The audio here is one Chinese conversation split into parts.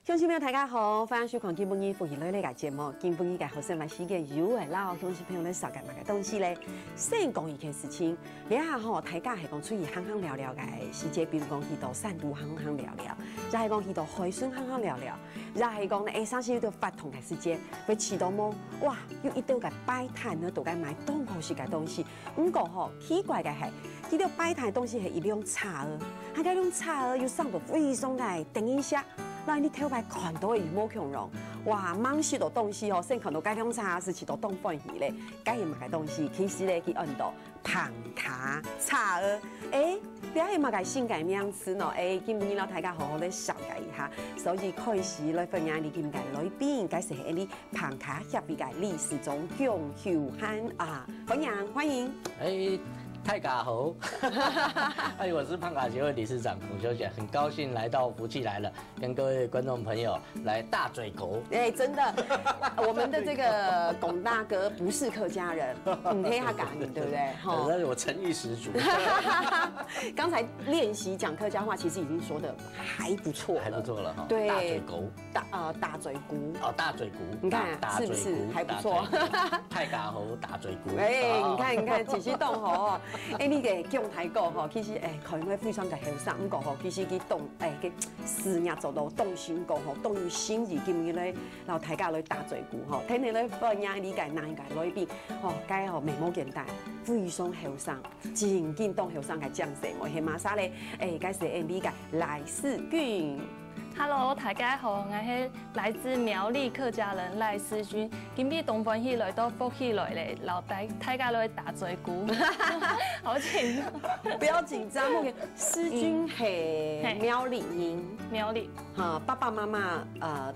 乡亲朋友大家好，欢迎收看今晡日福娱类个节目。今晡日个好生来时间有诶啦，乡亲朋友咧少干嘛个东西咧？先讲一件事情，你下吼大家系讲出去行行聊聊个时节，比如讲去到善都行行聊聊，再系讲去到海参行行聊聊，再系讲咧啥时有发同个时间，要吃到么？哇，有一道个摆摊呢，都该买东好些个东西。不过吼奇怪个系，这条摆摊东西系一种茶儿，还个种茶儿又上到非常个等一下。那你头摆看到的羽毛恐龙，哇，满许多东西哦，先看到该种茶是吃到冻饭鱼咧，该也买个东西，其实咧去按到胖卡茶儿，你还买个新改名词呢？今日老大家好好咧小解一下，所以开始来分享你今个来宾，该是你胖卡协会个理事长姜秀涵啊，欢迎。太嘎猴，我是胖卡协会理事长孔修姐，很高兴来到福气来了，跟各位观众朋友来大嘴狗。真的，我们的这个龚大哥不是客家人，黑哈嘎你对不对？但是我诚意十足。刚才练习讲客家话，其实已经说的还不错了，还不错了哈。对，大嘴狗，大嘴骨。哦，大嘴骨，你看是不是还不错？太嘎猴，大嘴骨。你看，其实动吼。你个讲台讲吼，其实可能会非常个后生，不过吼，其实佢动个事业做到动心讲吼，动于心意，今日咧，然后大家来打嘴鼓吼，听你咧分享理解哪一个来宾吼，该吼眉毛简单，非常后生，真紧当后生个将士，我系马莎咧，该是理解赖世君。Hello， 大家好，我是来自苗栗客家人赖思君。今日东方起来到福起来咧，老大家来打嘴鼓，好紧张。不要紧张，那个思君是苗栗人，苗栗爸爸妈妈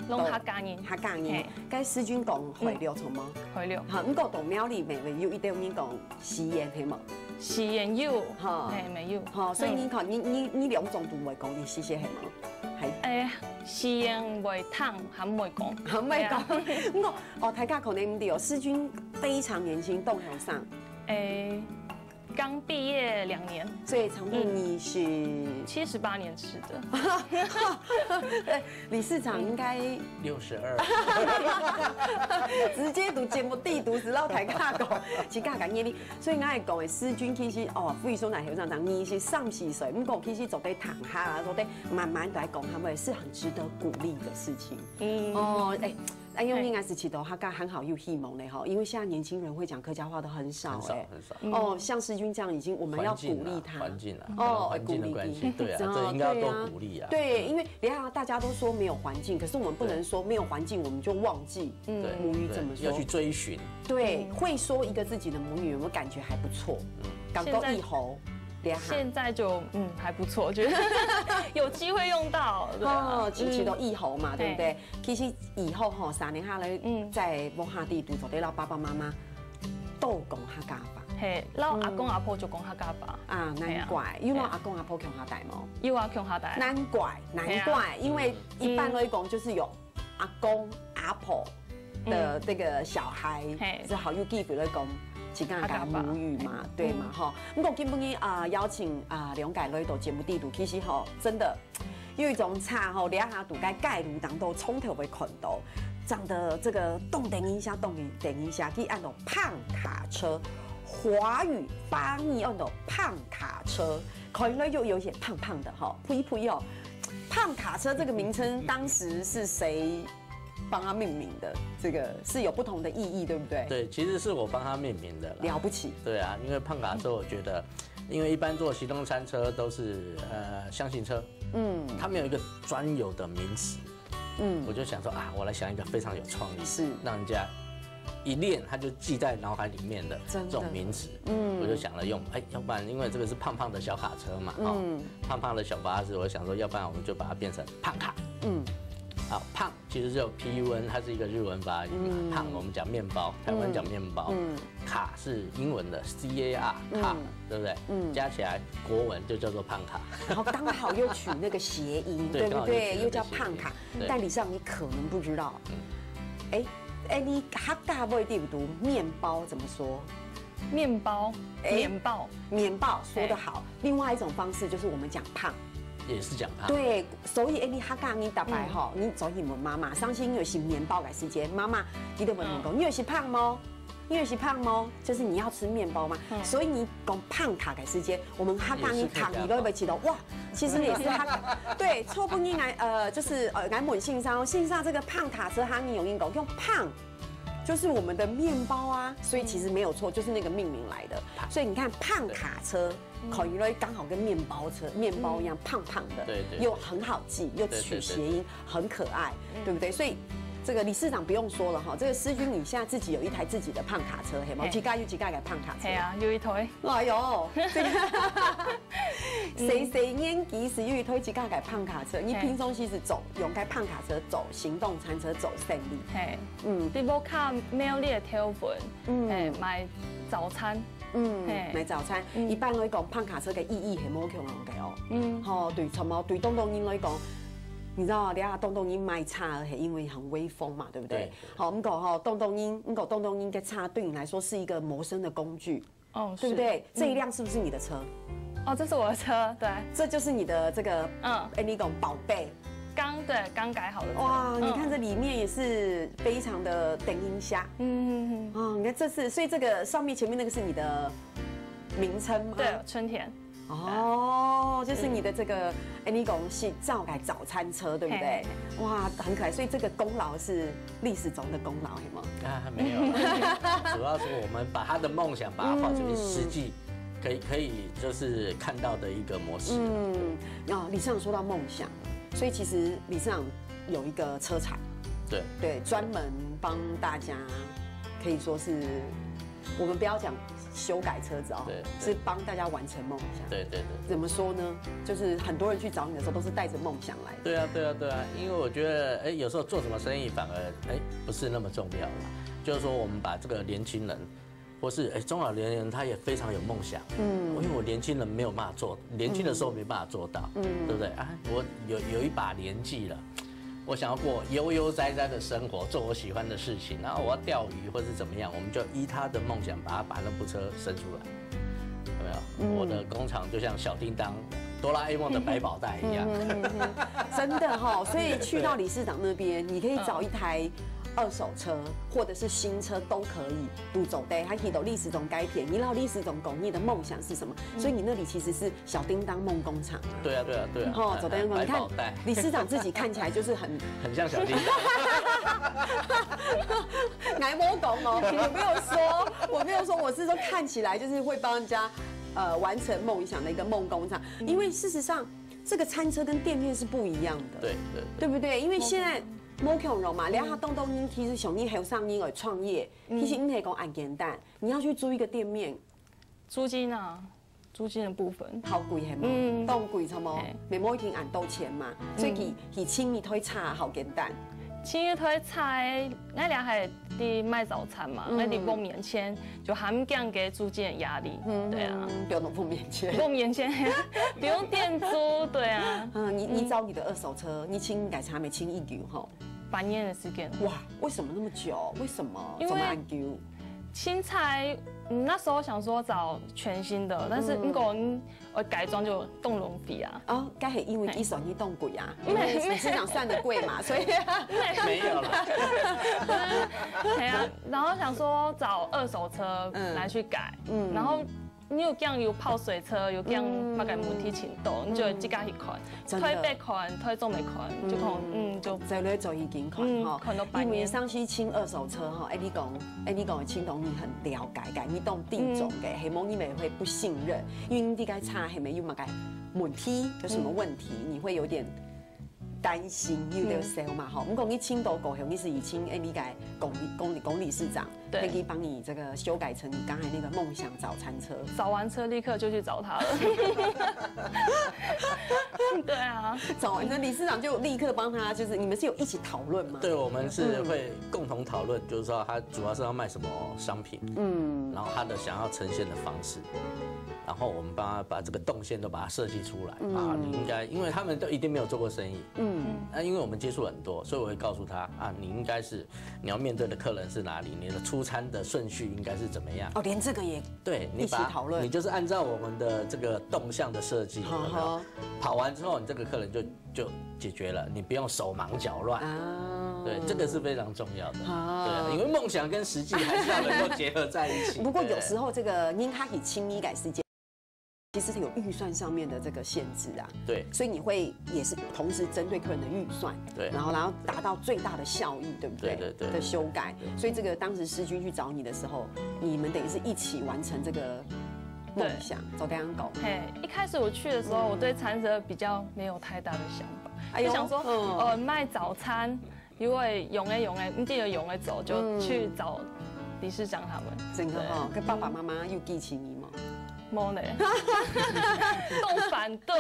拢客家人，客家人。该思君讲会了从吗？会了。不过同苗栗咪有一点面讲西言係嘛？西言有，没有。所以你看你两种都会讲，你西些係嘛？西言会烫，还唔会讲，还唔会讲。不过大家可能唔知哦，思君非常年轻，动向上。刚毕业2年，所以长度你是78年吃的。理事长应该62，直接读节目地读是老台家讲，是家讲业力。所以我系讲的思君其实非常来后生长，你是30岁，不过其实做对谈下啊，做对慢慢来讲，他们是很值得鼓励的事情。因为应该是起到他很好又希望嘞哈，因为现在年轻人会讲客家话的很少很少。像思君这样已经，我们要鼓励他。环境环境的关系，对啊，这应该要多鼓励啊。对，因为你看大家都说没有环境，可是我们不能说没有环境我们就忘记母语怎么说，要去追寻。对，会说一个自己的母语，有没有感觉还不错？港够一喉。现在就还不错，觉得有机会用到。前期都一喉嘛，对不对？其实以后3年下来，在某下地都做对老爸爸妈妈都讲客家话。老阿公阿婆就讲客家话啊，难怪，因为阿公阿婆讲客家吗？有啊，讲客家。难怪，因为一般来讲就是有阿公阿婆的这个小孩，是好有机会来讲。是讲讲母语嘛，对嘛哈。不过今晡日邀请两位来到节目地图，其实真的有一种茶两下都该盖炉当中从头会看到，长得这个动等一下，去按到胖卡车，华语发音按到胖卡车，看来就有些胖胖的呸胖卡车这个名称当时是谁帮他命名的？这个是有不同的意义，对不对？对，其实是我帮他命名的。了不起。对啊，因为胖卡车，我觉得，因为一般做行动餐车都是箱型车，它没有一个专有的名词，我就想说我来想一个非常有创意，是让人家一练他就记在脑海里面的这种名词，我就想了用，要不然因为这个是胖胖的小卡车嘛，胖胖的小巴士，我想说，要不然我们就把它变成胖卡，好，胖其实就 PUN， 它是一个日文发音嘛。胖我们讲面包，台湾讲面包。卡是英文的 CAR， 卡，对不对？加起来国文就叫做胖卡。然后刚好又取那个谐音，对不对？又叫胖卡。但理事长你可能不知道，你客家话对不对？面包怎么说？面包，面包说得好。另外一种方式就是我们讲胖。也是讲胖。对，所以你哈讲你大白哈，你早起问妈妈，伤心有些面包的时间，妈妈你就问你讲，你有些胖吗？你有些胖吗？就是你要吃面包吗？所以你讲胖卡的时间，我们哈讲你卡你都会记得哇，其实也是哈对，错不应该就是来问信上这个胖卡车哈你有用讲用胖。就是我们的面包啊，所以其实没有错，就是那个命名来的。所以你看胖卡车，口语类刚好跟面包一样胖胖的，对，又很好记，又取谐音，很可爱，对不对？所以这个理事长不用说了哈，这个思君你现在自己有一台自己的胖卡车，嘿吗？几盖改胖卡车？系啊，有一台。哎呦，这个谁年纪时有一台几盖胖卡车？你平常时是走用该胖卡车走行动餐车走胜利。嘿，你无靠mail你的条文，买早餐。买早餐。一般来讲，胖卡车的意义係冇強嘅哦。好，對，從冇對東東英來講。你知道，等下東東英賣叉係因為很威風嘛，對不對？好，我們講哈，東東英的叉對你來說是一個謀生的工具，哦，對不對？這一輛是不是你的車？哦，這是我的車，對。這就是你的這個你講寶貝。剛改好的。哇，你看這裡面也是非常的等音箱。你看這是，所以這個上面前面那個是你的名稱嗎？對，春田。哦，就是你的这个你讲是照改早餐车，对不对？哇，很可爱，所以这个功劳是历史中的功劳，有吗？没有，主要是我们把他的梦想把它化成实际，可以就是看到的一个模式。理事长说到梦想，所以其实理事长有一个车厂，对，专门帮大家，可以说是我们不要讲。修改车子哦，是帮大家完成梦想。对。怎么说呢？就是很多人去找你的时候，都是带着梦想来的。对啊，因为我觉得，有时候做什么生意反而不是那么重要了。就是说，我们把这个年轻人，或是中老年人，他也非常有梦想。因为我年轻人没有办法做，年轻的时候没办法做到，对不对啊？我有一把年纪了。我想要过悠悠哉哉的生活，做我喜欢的事情，然后我要钓鱼或是怎么样，我们就依他的梦想，把那部车生出来，有没有？我的工厂就像小叮当、哆啦 A 梦的百宝袋一样，真的哈。所以去到理事长那边，你可以找一台二手车或者是新车都可以，都走的，还可以到历史中改片。你老历史中讲你的梦想是什么？所以你那里其实是小叮当梦工厂。对啊。哦，走的你看理事长自己看起来就是很像小叮当。挨摸讲哦，我没有说，我是说看起来就是会帮人家完成梦想的一个梦工厂。因为事实上，这个餐车跟店面是不一样的。对不对？因为现在。冇强容嘛，然后东英其实像你后上你来创业，其实你係講很簡單，你要去租一個店面，租金的部分好貴係嘛？當貴差冇，每每天按多錢嘛，所以佢輕易推差好簡單。輕易推差，我俩係啲賣早餐嘛，我哋不免錢，就含降給租金的壓力。對啊，不用不免錢，不免錢，不用店租，對啊。你找你的二手車，你清改差沒清一舊吼？8年的時間。哇，為什麼那麼久？為什麼？因為青菜，那時候想說找全新的，但是如果我改裝就動輪費啊。哦，該係因為一手一動貴啊，因為理事長算得貴嘛，所以沒有啦。對啊，然後想說找二手車來去改，然後。你有這樣有泡水車，有這樣乜嘅問題程度，你就自家去看，推北看，推中美看，就看，就在咧做已經看哈，因為上次清二手車哈，你講嘅青東你很了解，你懂地種嘅，希望你咪會不信任，因為你啲嘅車係咪有乜嘅問題，有什麼問題，你會有點擔心，有點 sell 嘛哈。我講你青島過後，你是以清你嘅公理事長。可以幫你這個修改成你剛才那個夢想早餐車。找完車立刻就去找他了。對啊，找完車理事長就立刻幫他，就是你們是有一起討論嗎？對，我們是會共同討論，就是說他主要是要賣什麼商品，然後他的想要呈現的方式，然後我們幫他把這個動線都把它設計出來啊。你應該，因為他們都一定沒有做過生意，因为我们接触很多，所以我会告诉他啊，你要面对的客人是哪里，你的出餐的顺序应该是怎么样。哦，连这个也对，一起讨论。你就是按照我们的这个动向的设计，跑完之后，你这个客人就解决了，你不用手忙脚乱。对，这个是非常重要的。对啊，因为梦想跟实际还是要能够结合在一起。不过有时候这个您还可以轻易改时间。其实是有预算上面的这个限制啊，对，所以你会也是同时针对客人的预算，对，然后达到最大的效益，对不对？对的修改，所以这个当时师君去找你的时候，你们等于是一起完成这个梦想，走这样搞。嘿，一开始我去的时候，我对餐车比较没有太大的想法，就想说，卖早餐，因为用的，你记得用的走，就去找理事长他们。真的哈，跟爸爸妈妈又记起你吗？冇呢，动反对，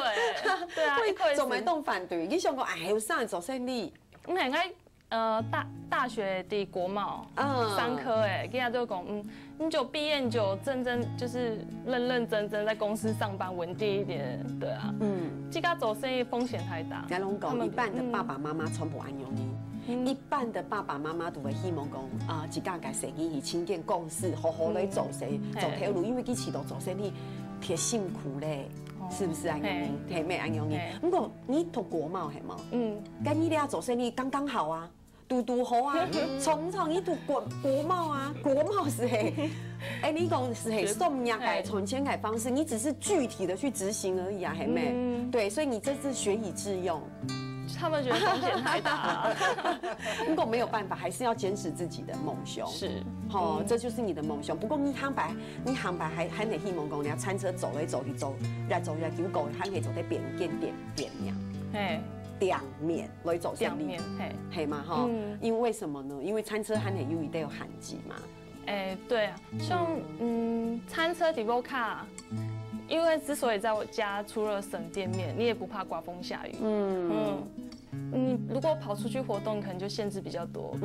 对啊，做咪动反对，你想讲哎，有啥做生意？我应该大学的国贸商科哎，人家都讲你就毕业你就就是认真在公司上班稳定一点，对啊，这个做生意风险太大。我拢讲一半的爸爸妈妈从不安用你。一般的爸爸妈妈都会希望讲一家嘅生意是亲建共事，好好来做生意，走条路，因为佢起头做生意挺辛苦嘞，是不是安永英？挺咩安永英？不过你读国贸系嘛？跟你俩做生意刚刚好啊，嘟好啊，从你读国贸啊，国贸是嘿，你讲是嘿送呀改存钱改方式，你只是具体的去执行而已啊，嘿妹，对，所以你这是学以致用。他们觉得风险太大，不过没有办法，还是要坚持自己的梦想。是，这就是你的梦想。不过你行白还得希望讲，你要餐车走来走去走，来走来九个，还可以走在边面，店面来走生意，嘿嘛哈。因为什么呢？因为餐车还得有一定有旱季嘛。对啊，像餐车底波卡。因为之所以在我家除了省店面，你也不怕刮风下雨。你如果跑出去活动，可能就限制比较多，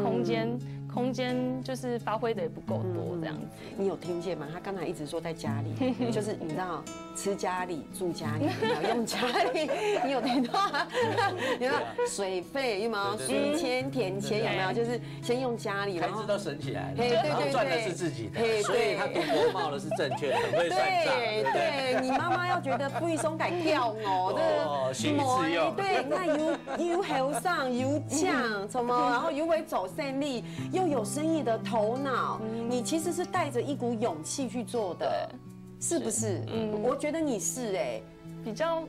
空间就是发挥的也不够多这样子。你有听见吗？他刚才一直说在家里，就是你知道吃家里住家里，你要用家里，你有听到吗？有没有水费？有没有水钱、田钱？有没有？就是先用家里，然后都省起来，对，然后赚的是自己的，所以他读国贸的是正确的，很会算账。对，你妈妈要觉得不松改掉哦，学以致用。对，你看有后上有奖什么，然后又会走生意，又有生意的头脑，你其实是带着一股勇气去做的，是不是？我觉得你是比较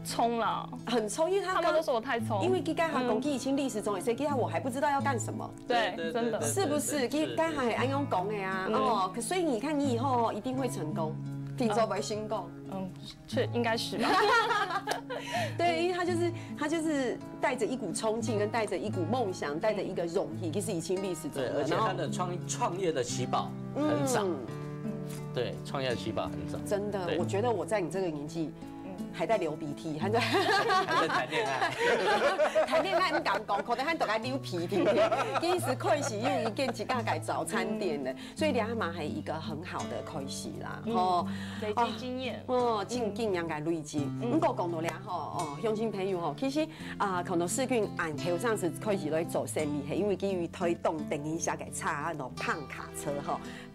冲了，很冲，因为他们都说我太冲，因为刚好公以前历史中也是，我还不知道要干什么，对，真的，是不是？刚好安用讲的啊，所以你看你以后一定会成功。听说没成功，应该是吧。对，因为他就是带着一股冲劲，跟带着一股梦想，带着一个勇气，其实已经历史中对，而且他的创业的起跑很早，对，创业的起跑很早。真的，我觉得我在你这个年纪。还在流鼻涕，还在谈恋爱，谈恋爱唔敢讲，可能还都在流鼻涕。其实开始又一件一家改早餐店的，所以两嘛系一个很好的开始啦，累积经验，经验嘅累积。不过讲到俩乡亲朋友其实可能世军按后上是开始来做生意，系因为基于推动电影下嘅叉胖卡车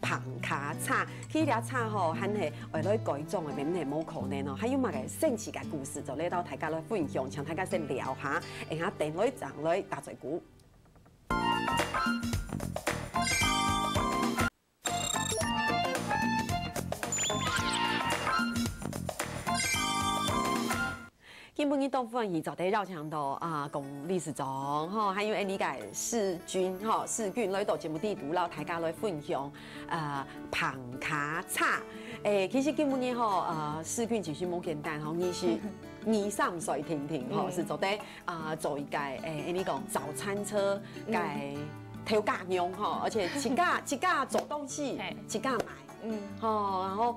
胖卡叉，去俩叉还系为了改装嘅，免系冇可能还有嘛嘅。正式嘅故事就嚟到大家來分享，請大家先聊下，然後電女站女打嘴鼓。基本呢，大部分伊就喺繞牆度講歷史中，還有理解世軍世軍來到節目地圖，然後大家來分享胖卡叉。其實基本呢，世軍其實冇簡單你是23歲停是做得做一個你講早餐車嘅調價用而且一架走東西，一架買。然后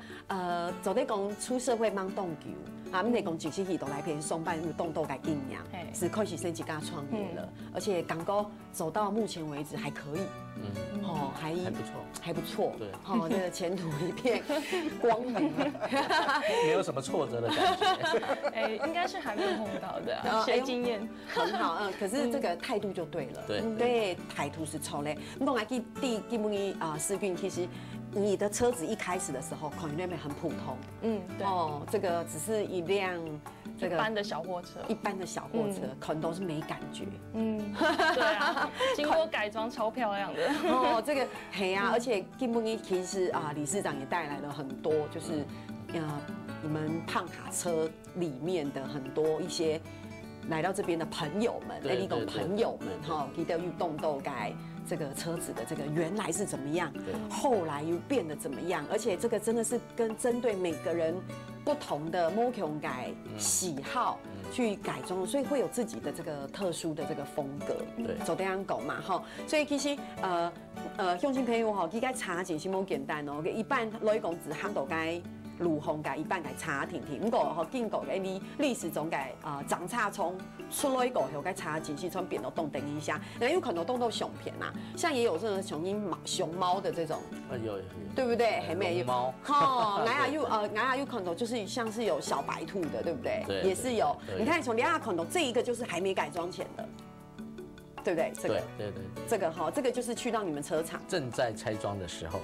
走在讲出社会忙动球。啊，你得讲几期都来陪上班，动斗改定呀，是开始升级家创业了，而且港高走到目前为止还可以，还不错，还不错，对，这个前途一片光明，没有什么挫折的感觉，应该是还没碰到的，学经验很好，可是这个态度就对了，对，态度是错嘞。我讲来第一思君其实。你的车子一开始的时候，可能那边很普通，对，这个只是一辆一般的小货车，可能都是没感觉，对啊，经过改装超漂亮的，这个嘿啊，而且金本其实理事长也带来了很多，就是你们胖卡车里面的很多一些来到这边的朋友们，那种朋友们记得运动都该。这个车子的这个原来是怎么样，后来又变得怎么样？而且这个真的是跟针对每个人不同的摩控改喜好去改装，所以会有自己的这个特殊的这个风格。对，走这样狗嘛哈，所以其实用心朋友哈，应该查景是冇简单哦，一般来讲只喊到该。路红改一半改查停停，不过经过嘅你历史总改长差从出来过后该查进去从变到动等一下，然后有可能动到熊片呐，像也有这种熊猫的这种，有，对不对？还没有猫，牙有可能就是像是有小白兔的，对不对？对，也是有。你看从牙可能这一个就是还没改装前的。对不对？这个对，这个就是去到你们车厂正在拆装的时候，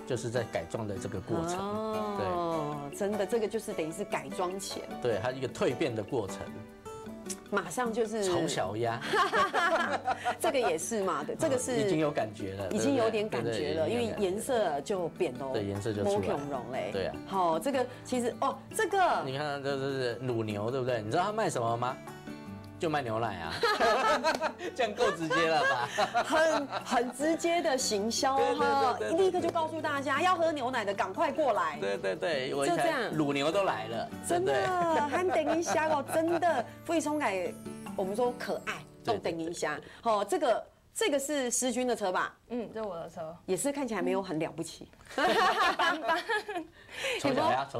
就是在改装的这个过程。哦，真的，这个就是等于是改装前，对，它一个蜕变的过程。马上就是丑小鸭，这个也是嘛，对，这个是已经有感觉了，已经有点感觉了，因为颜色就变了，对，颜色就出来了，对啊。好，这个其实这个你看，这是乳牛，对不对？你知道它卖什么吗？就卖牛奶啊，这样够直接了吧？很直接的行销哈，立刻就告诉大家要喝牛奶的赶快过来。对，就这样，乳牛都来了，真的，还等一下哦，真的，费松改我们说可爱，都等一下。好，这个是思君的车吧？这是我的车，也是看起来没有很了不起。丑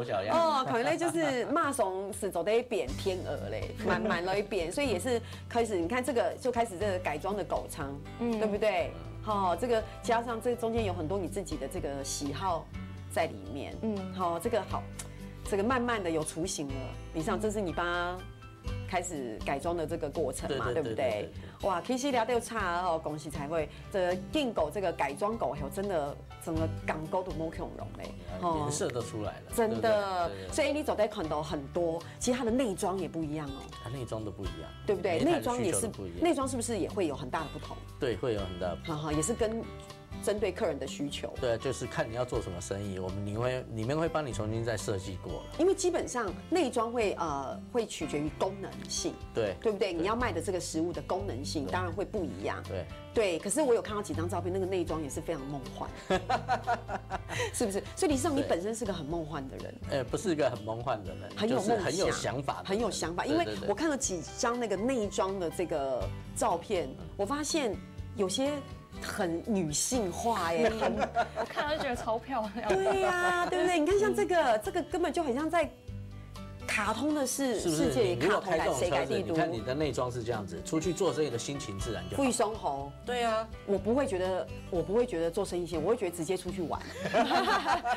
小鸭。可能就是骂怂是走得扁天鹅嘞，满了一扁，所以也是开始，你看这个就开始这个改装的狗仓，对不对？这个加上这中间有很多你自己的这个喜好在里面，这个好，这个慢慢的有雏形了。李尚，这是你帮开始改装的这个过程嘛，对不对？哇，其实聊到差哦，恭喜才会这进狗这个改装狗后，真的整个港狗都没恐龙嘞，颜色都出来了，真的。所以你走在看到很多，其实它的内装也不一样哦，它内装都不一样，对不对？内装也是不一样，内装是不是也会有很大的不同？对，会有很大的不同，也是跟。针对客人的需求，对，就是看你要做什么生意，里面会帮你重新再设计过了。因为基本上内装会取决于功能性，对不对？你要卖的这个食物的功能性当然会不一样，对。可是我有看到几张照片，那个内装也是非常梦幻，是不是？所以李尚，你本身是个很梦幻的人，不是一个很梦幻的人，很有梦想，很有想法，很有想法。因为我看了几张那个内装的这个照片，我发现有些。很女性化耶，我看了就觉得超漂亮。对呀，对不对？你看像这个根本就很像在卡通的世界里，如果开这种车子，你看你的内装是这样子，出去做生意的心情自然就会松猴。对啊，我不会觉得做生意先，我会觉得直接出去玩，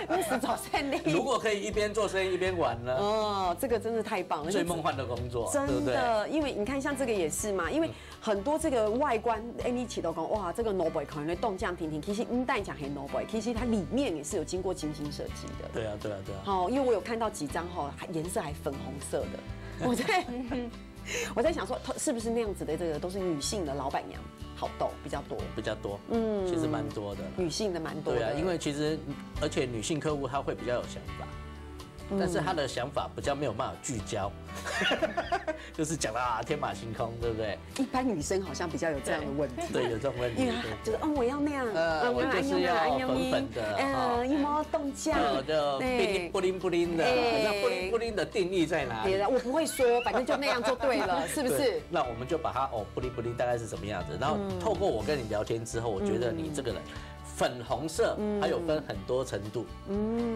那是早餐店。如果可以一边做生意一边玩呢？这个真的太棒了，最梦幻的工作，真的。因为你看像这个也是嘛，因为很多这个外观，你起都讲哇，这个 Noboy 可能会动降停停，其实带讲很 Noboy， 其实它里面也是有经过精心设计的。对啊。好，因为我有看到几张颜色还粉红色的，我在想说，是不是那样子的这个都是女性的老板娘好斗比较多，其实蛮多的，女性的蛮多的。对啊，因为其实而且女性客户她会比较有想法。但是她的想法比较没有办法聚焦，就是讲到天马行空，对不对？一般女生好像比较有这样的问题，对，有这种问题，因为就是我要那样，我就是要粉粉的，一毛动价，就布灵布灵的，那布灵布灵的定义在哪里？我不会说，反正就那样就对了，是不是？那我们就把它布灵布灵大概是什么样子，然后透过我跟你聊天之后，我觉得你这个人粉红色，还有分很多程度，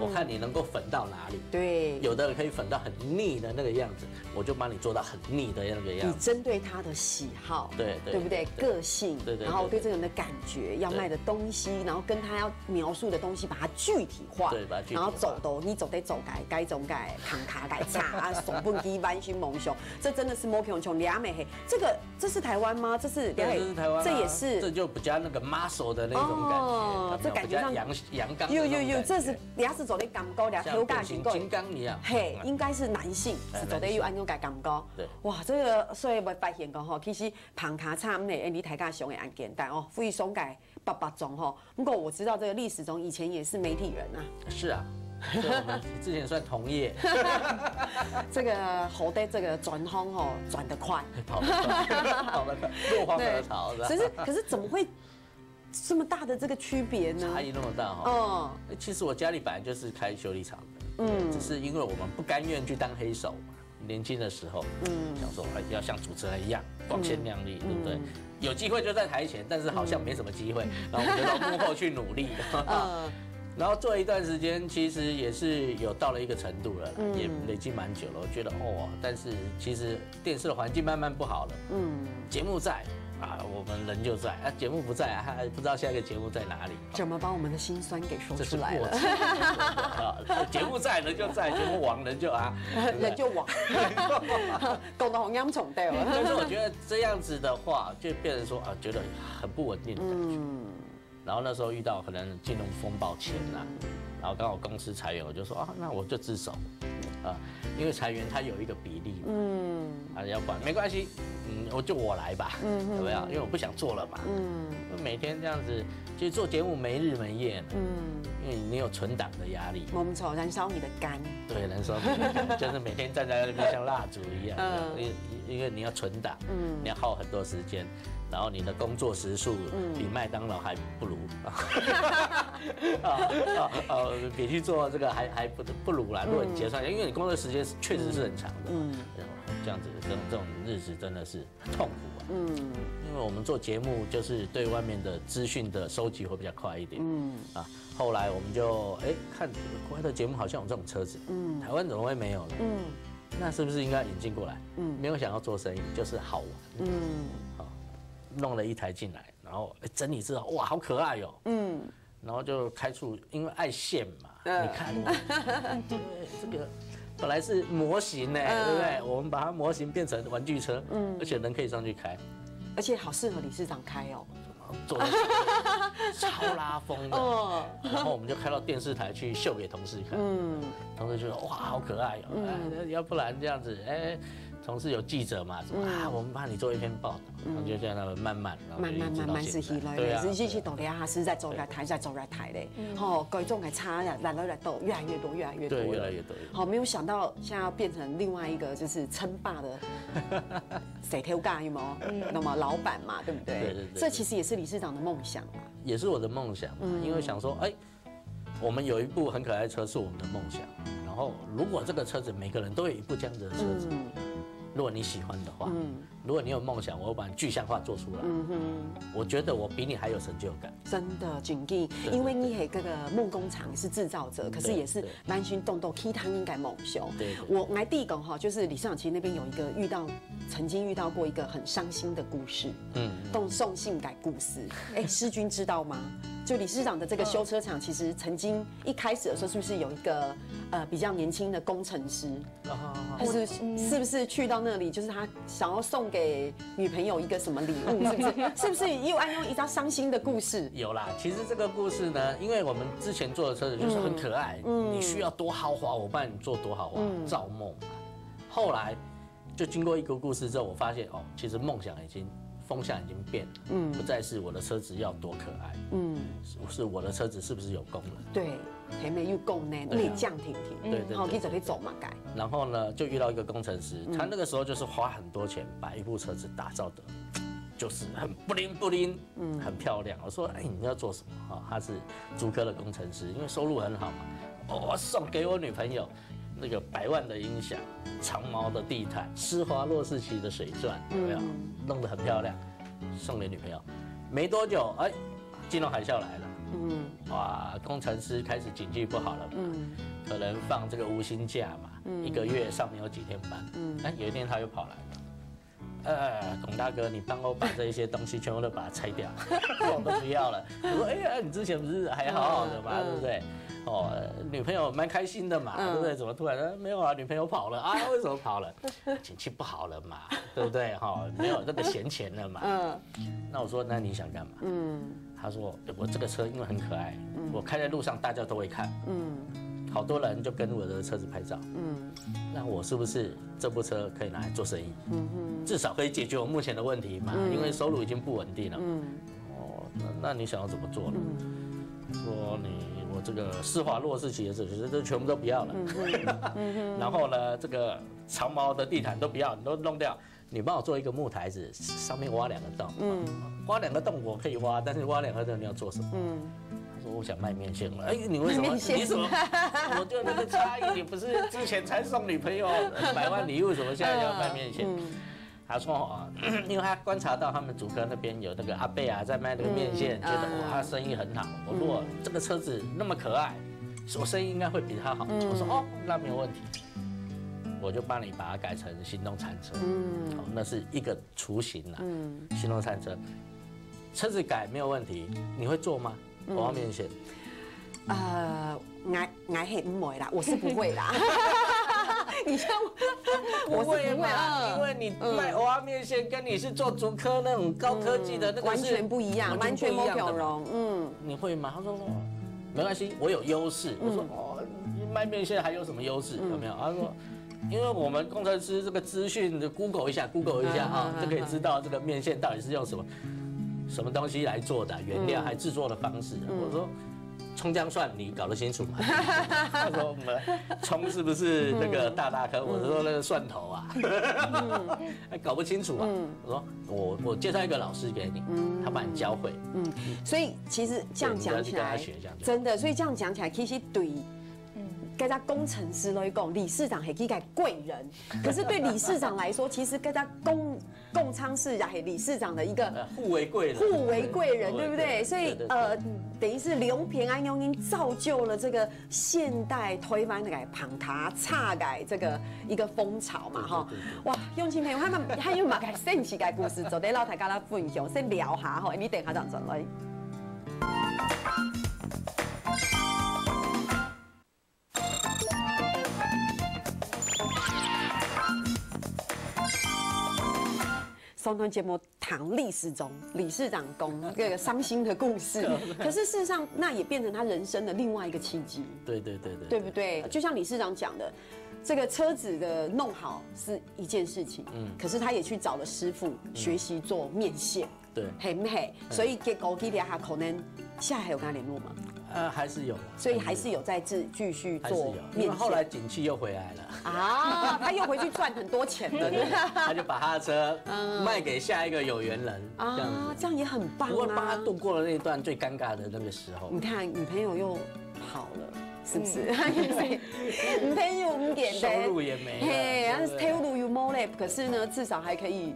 我看你能够粉到哪里。对，有的人可以粉到很腻的那个样子，我就帮你做到很腻的那个样子。你针对他的喜好，对不对？个性，然后对这个人的感觉，要卖的东西，然后跟他要描述的东西，把它具体化，对，把它具体化。然后走都你走得走该走该扛卡该插啊，手不低弯心蒙胸，这真的是摸熊熊俩美黑。这是台湾吗？这是台湾，这也是，这就比较那个 muscle 的那种感觉，这感觉上阳刚。有，这是俩是走得刚高，俩头干像金刚一样。嘿，应该是男性，是走得有按钮改刚高。对，哇，这个所以我发现讲吼，其实旁卡差唔呢，你台家上的案件，但哦，非松改八种吼。不过我知道这个历史中以前也是媒体人啊。是啊。所以我们之前算同业，这个猴的这个转风哦，转得快，跑得快，落荒而逃是吧？可是怎么会这么大的这个区别呢？差异那么大哈。其实我家里本来就是开修理厂的，只是因为我们不甘愿去当黑手嘛，年轻的时候，想说要像主持人一样光鲜亮丽，对不对？有机会就在台前，但是好像没什么机会，然后我们就到幕后去努力。然后做一段时间，其实也是有到了一个程度了，也累积蛮久了。我觉得但是其实电视的环境慢慢不好了。节目在啊，我们人就在啊，节目不在啊，还不知道下一个节目在哪里。怎么把我们的辛酸给说出来了？节目在人就在，节目亡人就人就亡，搞得红烟重掉了。但是我觉得这样子的话，就变成说觉得很不稳定的感觉。然后那时候遇到可能金融风暴前啦，然后刚好公司裁员，我就说那我就自首，因为裁员它有一个比例嘛，要管没关系，我来吧，有没有？因为我不想做了嘛，每天这样子，其实做节目没日没夜，因为你有存档的压力，没错，燃烧你的肝，对，燃烧你的肝，就是每天站在那边像蜡烛一样，因为你要存档，你要耗很多时间。然后你的工作时数比麦当劳还不如，比去做这个还不如啦。如果你结算，因为你工作时间确实是很长的，这样子这种日子真的是很痛苦啊。因为我们做节目就是对外面的资讯的收集会比较快一点，后来我们就看国外的节目好像有这种车子，台湾怎么会没有呢？那是不是应该引进过来？没有想要做生意，就是好玩，弄了一台进来，然后整理之后，哇，好可爱哦，然后就开出，因为爱现嘛，你看，对，这个本来是模型呢，对不对？我们把它模型变成玩具车，而且人可以上去开，而且好适合理事长开哦，坐在超拉风的，然后我们就开到电视台去秀给同事看，同事就说哇，好可爱哦，要不然这样子，同事有记者嘛，什么我们帮你做一篇报道，然后就这样慢慢是起来的，是到底还是在走来台，在走来台嘞，各种的差来都越来越多，越来越多，对，越来越多。好，没有想到现在要变成另外一个就是称霸的谁挑干有没有？那么老板嘛，对不对？对。这其实也是理事长的梦想啊，也是我的梦想，因为想说，我们有一部很可爱的车是我们的梦想，然后如果这个车子每个人都有一部这样子的车子。如果你喜欢的话，如果你有梦想，我把你具象化做出来，我觉得我比你还有成就感。真的，谨记，因为你这个梦工厂是制造者，可是也是蛮心动动，其他应该梦想。我来第一个哈，就是理事长其实那边有一个曾经遇到过一个很伤心的故事，送信改故事。诗君知道吗？就理事长的这个修车厂，其实曾经一开始的时候，是不是有一个比较年轻的工程师？是不是去到那里，就是他想要送给女朋友一个什么礼物？是不是？是不是又按用一张伤心的故事？有啦，其实这个故事呢，因为我们之前做的车子就是很可爱，你需要多豪华，我帮你做多豪华，造梦嘛。后来就经过一个故事之后，我发现其实风向已经变了，不再是我的车子要多可爱，是我的车子是不是有功能？对，还没有功能，内降停，对，好，可以走可以走嘛改。然后呢，就遇到一个工程师，他那个时候就是花很多钱把一部车子打造的，就是很不灵，很漂亮。我说，你要做什么？他是竹科的工程师，因为收入很好嘛，我送给我女朋友。那个100万的音响，长毛的地毯，施华洛世奇的水钻，有没有？弄得很漂亮，送给女朋友。没多久，金融海啸来了，哇，工程师开始经济不好了嘛，可能放这个无薪假嘛，1个月上没有几天班，哎，有一天他又跑来，龚大哥，你帮我把这些东西全部都把它拆掉，我都不要了。我说，哎呀，你之前不是还好好的嘛，对不对？哦，女朋友蛮开心的嘛，对不对？怎么突然没有啊？女朋友跑了啊？为什么跑了？景气不好了嘛，对不对？哈，没有那个闲钱了嘛。那我说，那你想干嘛？他说，我这个车因为很可爱，我开在路上大家都会看。好多人就跟我的车子拍照。那我是不是这部车可以拿来做生意？至少可以解决我目前的问题嘛，因为收入已经不稳定了。哦，那你想要怎么做呢？说我这个施华洛世奇的这全部都不要了，然后呢，这个长毛的地毯都不要，你都弄掉，你帮我做一个木台子，上面挖2个洞，挖2个洞我可以挖，但是挖2个洞你要做什么？他说我想卖面线了，哎，你为什么？你怎么？我就那个差异，你不是之前才送女朋友100万礼物，怎么现在要卖面线？他说因为他观察到他们竹科那边有那个阿伯啊在卖那个面线，觉得哇他生意很好。我如果这个车子那么可爱，我生意应该会比他好。我说哦，那没有问题，我就帮你把它改成行动餐车。那是一个雏形啦，行动餐车，车子改没有问题，你会做吗？我要面线。我是不会啦，我是不会啦。你像我是不会嘛，因为你卖蚵仔面线跟你是做竹科那种高科技的那个完全不一样，完全不相容。你会吗？他说没关系，我有优势。我说哦，卖面线还有什么优势？有没有？他说。因为我们工程师这个资讯的 Google 一下啊，就可以知道这个面线到底是用什么东西来做的，原料还制作的方式。我说葱姜蒜你搞得清楚吗？他说我们葱是不是那个大颗？我说那个蒜头啊，还搞不清楚啊。我说我介绍一个老师给你，他把你教会。所以其实这样讲起来，真的，所以这样讲起来，其实对。跟他工程师来讲，理事长是一个贵人，可是对理事长来说，其实跟他共仓是也理事长的一个互为贵人，对不对？所以等于是刘平安永英造就了这个现代推翻的旁卡差改这个一个风潮嘛，哈！哇，用心朋友，他有嘛个神奇的故事，就得老太跟他分享，先聊下哈，你等下讲转来。上段节目谈历史中理事长公这个伤心的故事，可是事实上那也变成他人生的另外一个契机。对不对？就像理事长讲的，这个车子的弄好是一件事情，可是他也去找了师傅学习做面线，对，很不很？所以给高基下可能现在还有跟他联络吗？还是有，所以还是有在继续做面线。因为后来景气又回来了啊，他又回去赚很多钱了。他就把他的车卖给下一个有缘人，这样也很棒啊。不过帮他度过了那段最尴尬的那个时候。你看，女朋友又跑了，是不是？女朋友不简单，收入也没了，嘿，收入又没了，可是呢，至少还可以。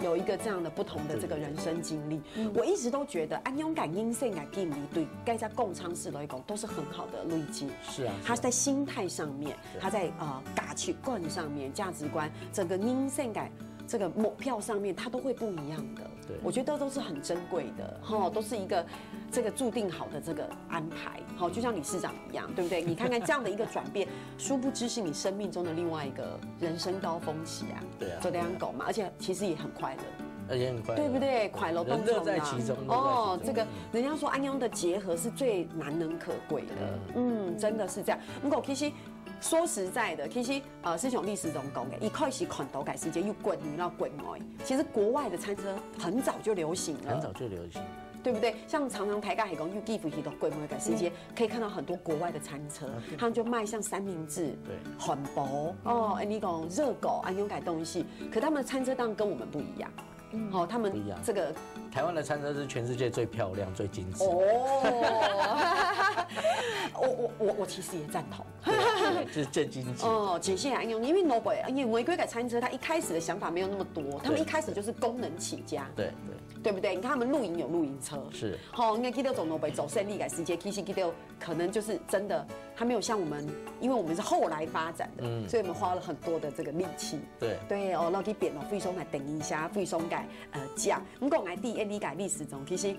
有一个这样的不同的这个人生经历，我一直都觉得安勇感、阴性感、经历对该在共仓式来讲都是很好的累积。是啊，他在心态上面，他在价值观上面、价值观整个阴性感这个目标上面，他都会不一样的。对，我觉得都是很珍贵的，哈，都是一个这个注定好的这个安排，好，就像理事长一样，对不对？你看看这样的一个转变，殊不知是你生命中的另外一个人生高峰期啊。对啊，就这样狗嘛，而且其实也很快乐，也很快乐，对不对？快乐人乐在其中。哦，这个人家说安庸的结合是最难能可贵的，真的是这样。不过其实说实在的，其实师兄历史中讲的，一开始看到改世界又滚女到滚外，其实国外的餐车很早就流行了，对不对？像常常台大海公又 give 很多规模改世界，可以看到很多国外的餐车，他们就卖像三明治、汉堡哦，你讲热狗、安庸改东西，可他们的餐车当然跟我们不一样。好，他们这个台湾的餐车是全世界最漂亮、最精致。哦，我其实也赞同。对，就是最经济。哦，仅限应用，因为 Noble， 因为玫瑰改餐车，它一开始的想法没有那么多，他们一开始就是功能起家，对，对不对？你看他们露营有露营车，是，好，应该记得走 Noble 走胜利改世界，其实记得可能就是真的，还没有像我们，因为我们是后来发展的，所以我们花了很多的这个力气，对哦，然后去变哦，费松来等一下，费松改讲，我讲来理解历史中，其实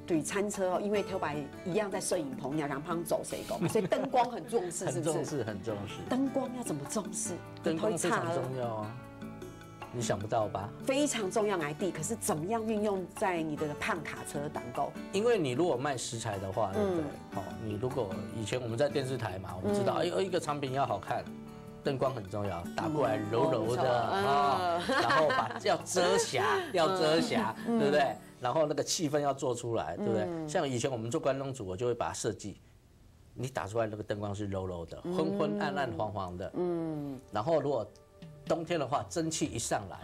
对餐车哦，因为头白一样在摄影棚，你要让他们走谁讲，所以灯光很重视，是不是？很重视。灯光要怎么重视？灯光非常重要啊。你想不到吧？非常重要 ID， 可是怎么样运用在你的胖卡车当中？因为你如果卖食材的话，对不对？好，你如果以前我们在电视台嘛，我们知道，一个产品要好看，灯光很重要，打过来柔柔的然后要遮瑕，对不对？然后那个气氛要做出来，对不对？像以前我们做关东煮，我就会把它设计，你打出来那个灯光是柔柔的，昏昏暗暗黄黄的，然后如果冬天的话，蒸汽一上来，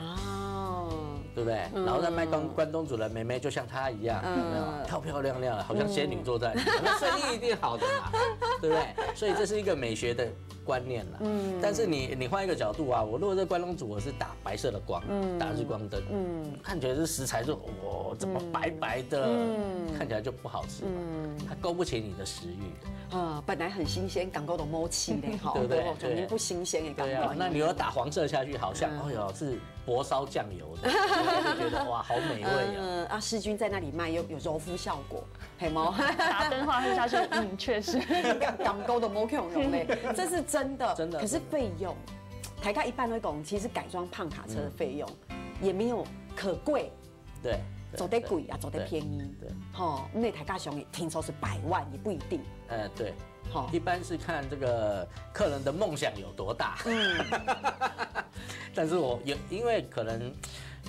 对不对？然后再卖关东煮的妹妹就像她一样，有没有漂漂亮亮的，好像仙女坐在里面，那生意一定好的嘛，对不对？所以这是一个美学的观念啦。但是你换一个角度啊，我如果这关东煮我是打白色的光，打日光灯，看起来这食材就哇怎么白白的，看起来就不好吃嘛，它勾不起你的食欲。本来很新鲜，港口的摸气嘞，哈，对不对？肯定不新鲜的港口。那你要打黄色下去，好像哎呦是薄烧酱油的，就觉得哇好美味啊。世军在那里卖有柔肤效果，黑猫打灯花下去，确实。港口的摸恐龙嘞，这是真的。真的。可是费用，台咖一般会讲，其实改装胖卡车的费用也没有可贵。对。走得贵啊，走得便宜。对，那台咖熊听说是100万，也不一定。对，一般是看这个客人的梦想有多大。但是因为可能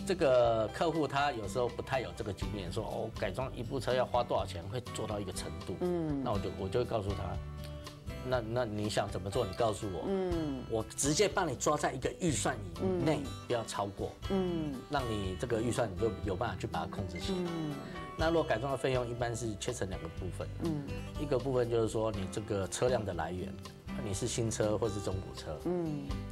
这个客户他有时候不太有这个经验，说改装一部车要花多少钱，会做到一个程度。那我就会告诉他。那你想怎么做？你告诉我，我直接帮你抓在一个预算以内，不要超过，让你这个预算你就有办法去把它控制起来。那如果改装的费用一般是切成2个部分，一个部分就是说你这个车辆的来源，你是新车或是中古车，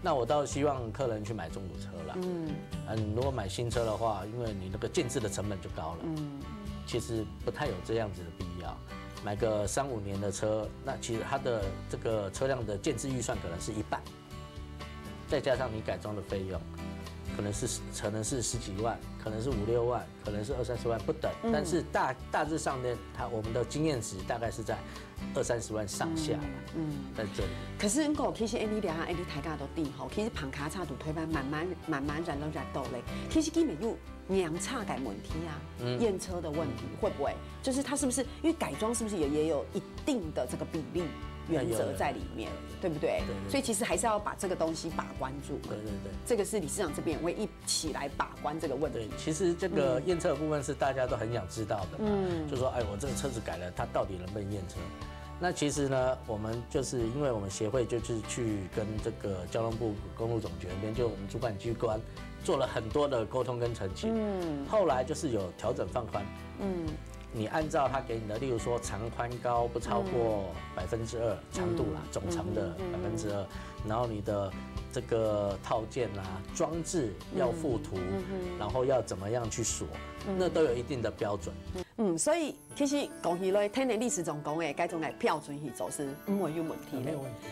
那我倒希望客人去买中古车啦，如果买新车的话，因为你那个建制的成本就高了，其实不太有这样子的必要。买个3-5年的车，那其实它的这个车辆的建制预算可能是1半，再加上你改装的费用，可能是10几万，可能是5-6万，可能是20-30万不等。但是大致上呢，我们的经验值大概是在20-30万上下吧。在这里。可是其实你俩大家都定好，其实旁卡差度推翻慢慢染到嘞，其实基本有娘差改问题啊，验车的问题会不会？就是它是不是因为改装是不是也有一定的这个比例原则在里面，对不对？所以其实还是要把这个东西把关住。对，这个是理事长这边会一起来把关这个问题。对，其实这个验车的部分是大家都很想知道的嘛，就说我这个车子改了，它到底能不能验车？那其实呢，我们就是因为我们协会就是去跟这个交通部公路总局那边，就我们主管机关做了很多的沟通跟澄清。后来就是有调整放宽。你按照他给你的，例如说长宽高不超过2%，长度啦，总长的2%，然后你的这个套件啦、装置要附图，然后要怎么样去锁，那都有一定的标准。所以其实讲起来，听你历史总讲的，该种的标准去做是不会有问题的。没有问题。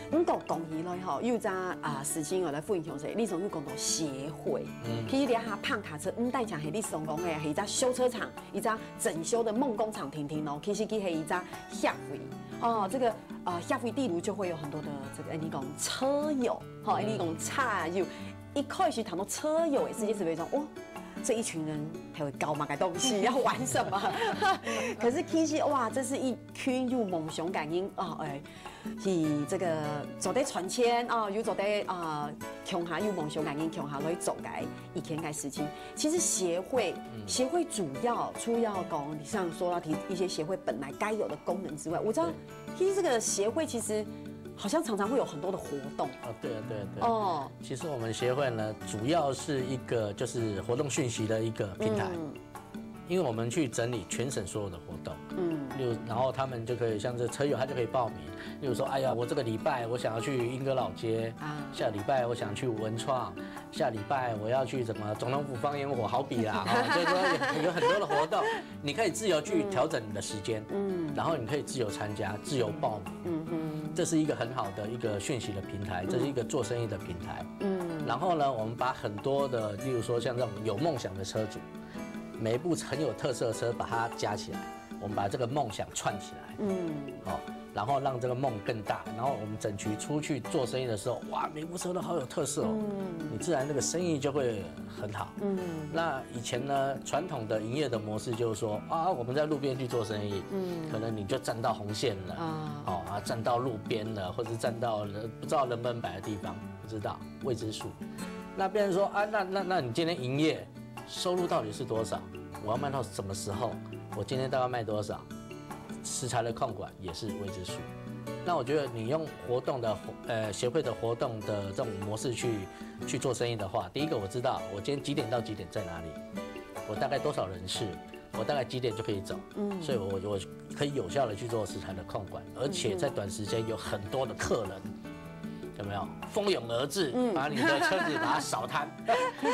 讲起来吼，有咋事情我来分享一下，历史总有讲到协会。其实你下胖卡车，但讲系历史总讲的，系一家修车厂，一家整修的梦工厂停停哦。其实佢系一家协会这个协会地图就会有很多的这个你讲车友，你讲车友，一开始谈到车友的世界是为种哇。这一群人还会搞嘛个东西，要玩什么？可是其实哇，这是一群有梦想感应是这个走在传签有走在穷下有梦想感应穷下来走改以前改事情。其实协会主要除了讲你上说到提一些协会本来该有的功能之外，我知道其实这个协会其实。好像常常会有很多的活动对。其实我们协会呢，主要是一个就是活动讯息的一个平台，因为我们去整理全省所有的活动，然后他们就可以像这车友，他就可以报名。例如说，哎呀，我这个礼拜我想要去莺歌老街下礼拜我想去文创，下礼拜我要去什么总统府放烟火，好比啦，就是说有很多的活动，你可以自由去调整你的时间，然后你可以自由参加、自由报名，这是一个很好的一个讯息的平台，这是一个做生意的平台，然后呢，我们把很多的，例如说像这种有梦想的车主，每一部很有特色的车把它加起来，我们把这个梦想串起来，好，然后让这个梦更大，然后我们整局出去做生意的时候，哇，每部车都好有特色哦，你自然这个生意就会很好。那以前呢，传统的营业的模式就是说啊，我们在路边去做生意，可能你就站到红线了，站到路边了，或者站到不知道能不能摆的地方，不知道未知数。那别人说啊，那你今天营业收入到底是多少？我要卖到什么时候？我今天大概卖多少？食材的控管也是未知数。那我觉得你用活动的协会的活动的这种模式去做生意的话，第一个我知道我今天几点到几点在哪里，我大概多少人次，我大概几点就可以走，所以我可以有效的去做食材的控管，而且在短时间有很多的客人。有没有蜂拥而至，把你的车子把它扫摊？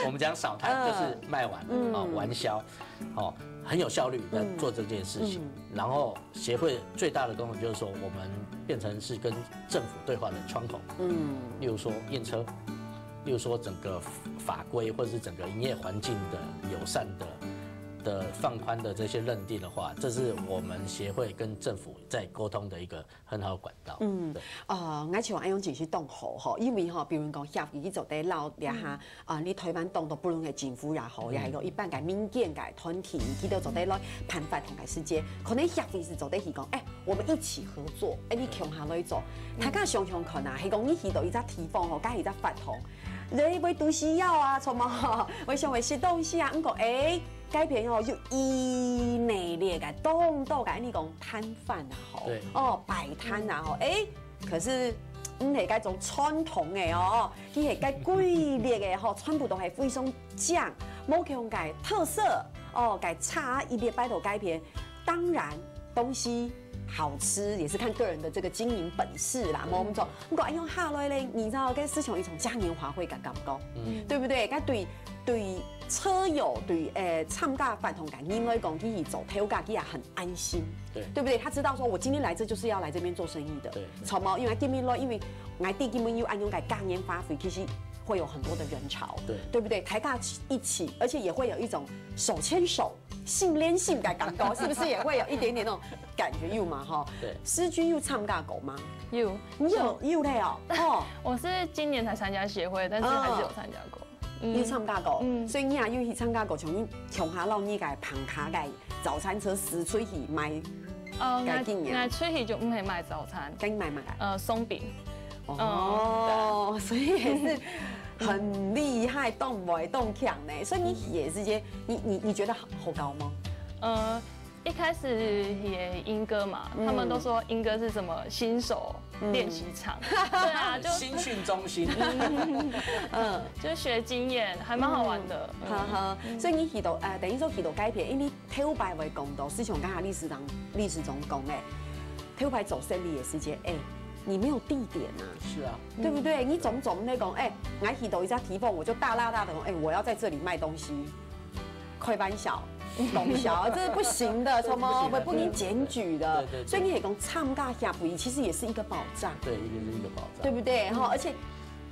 我们讲扫摊就是卖完完销，很有效率在做这件事情。然后协会最大的功能就是说，我们变成是跟政府对话的窗口。例如说验车，例如说整个法规或者是整个营业环境的友善的放宽的这些认定的话，这是我们协会跟政府在沟通的一个很好的管道。我希望安用继续动好吼，因为比如讲协会去做在老俩哈你台湾动都不论係政府也好，也係個一般嘅民間嘅團體，佢都做在來判發同嘅世界，可能協會是做在係講，我們一起合作，你強下來做，大家想想看啊，係講你去到一隻地方吼，加一隻法團，你為都需要啊，從嘛，為想為食東西啊，講改變就以內列嘅動到嘅你講攤販啊吼，擺攤啊吼，可是係嗰種傳統嘅佢係嗰貴列嘅吼，全部都係非常正，冇強嘅特色嘅差一列擺到改變，當然東西好吃也是看個人的這個經營本事啦。我們講，不過用下來咧，你知道跟市場一種嘉年華會嘅感覺，對不對？咁對車友對參加法同感應該講，佢走跳價佢也很安心，對不對？他知道說我今天來這就是要來這邊做生意的，草毛因為見面咯，因為我哋根本要按用嘅嘉年華會，其實會有很多的人潮，對不對？大家一起，而且也會有一種手牽手、性戀性嘅感覺，是不是也會有一點點那種感覺？有嘛哈？對，思君有參加過嗎？有，你有嘞哦。我是今年才參加協會，但是還是有參加過。有參加過，所以你也有去參加過，從下落你嘅棚卡嘅早餐車試出去賣嘅經驗。我出去就唔係賣早餐，跟賣乜嘅？鬆餅。所以也是很厲害，動唔動強呢。所以你也是些，你覺得好高嗎？一開始也鶯歌嘛，他們都說鶯歌是什麼新手練習場，對啊，就新訓中心，就學經驗，還蠻好玩的。所以你去到等於說去到改變，因為頭牌為講到，市場剛才歷史中講誒，頭牌走生意嘅時間，你沒有地點啊，是啊，對不對？你總那講，我去到一家地方，我就大拉大的講，我要在這裡賣東西，開玩笑。懂小，這是不行的，什麼會不能檢舉的。所以你也講參加協會其實也是一個保障，對，也是一個保障，對不對？而且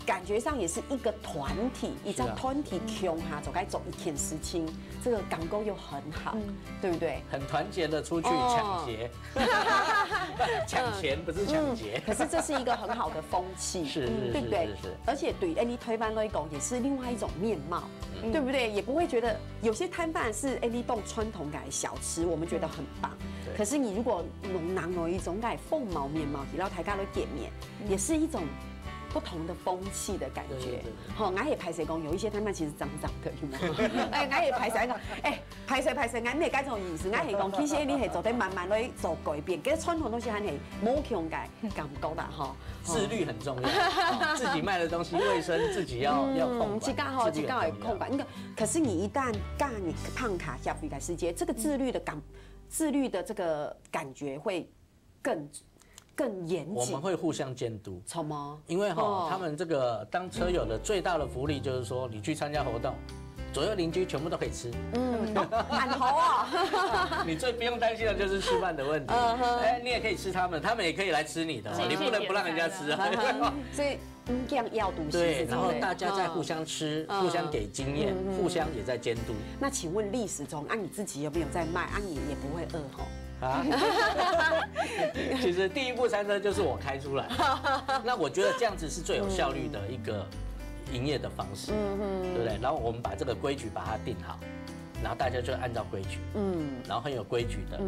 感覺上也是一個團體，一個團體強下就該做一件事情，這個感覺又很好，對不對？很團結的出去搶劫，搶錢不是搶劫。可是這是一個很好的風氣，對不對？而且對你推翻來講也是另外一種面貌。對不對？也不會覺得有些攤販是你當傳統嘅小吃，我們覺得很棒。可是你如果拿有一種嘅鳳毛面貌，然後大家都見面，也是一種不同的風氣的感覺。好，我也拍攝講有一些攤販其實髒髒的，有冇？我也拍攝講，拍攝，我唔係講這種意思，我係講其實你係做得慢慢來做改變，其實傳統東西係冇強嘅感覺啦，哈。自律很重要，自己賣的東西衛生自己要控管，自己要控管。可是你一旦干你胖卡協會嘅世界，這個自律的自律的这个感觉会更严谨。我们会互相监督。什么？因为他们这个当车友的最大的福利就是说，你去参加活动，左右邻居全部都可以吃。满头啊！你最不用担心的就是吃饭的问题。哎，你也可以吃他们也可以来吃你的，你不能不让人家吃啊。所以这样要毒。对，然后大家在互相吃，互相给经验，互相也在监督。那请问历史中你自己有没有在卖？你也不会饿吼？啊，其实第一部餐车就是我开出来，那我觉得这样子是最有效率的一个营业的方式，对不对？然后我们把这个规矩把它定好，然后大家就按照规矩，然后很有规矩的，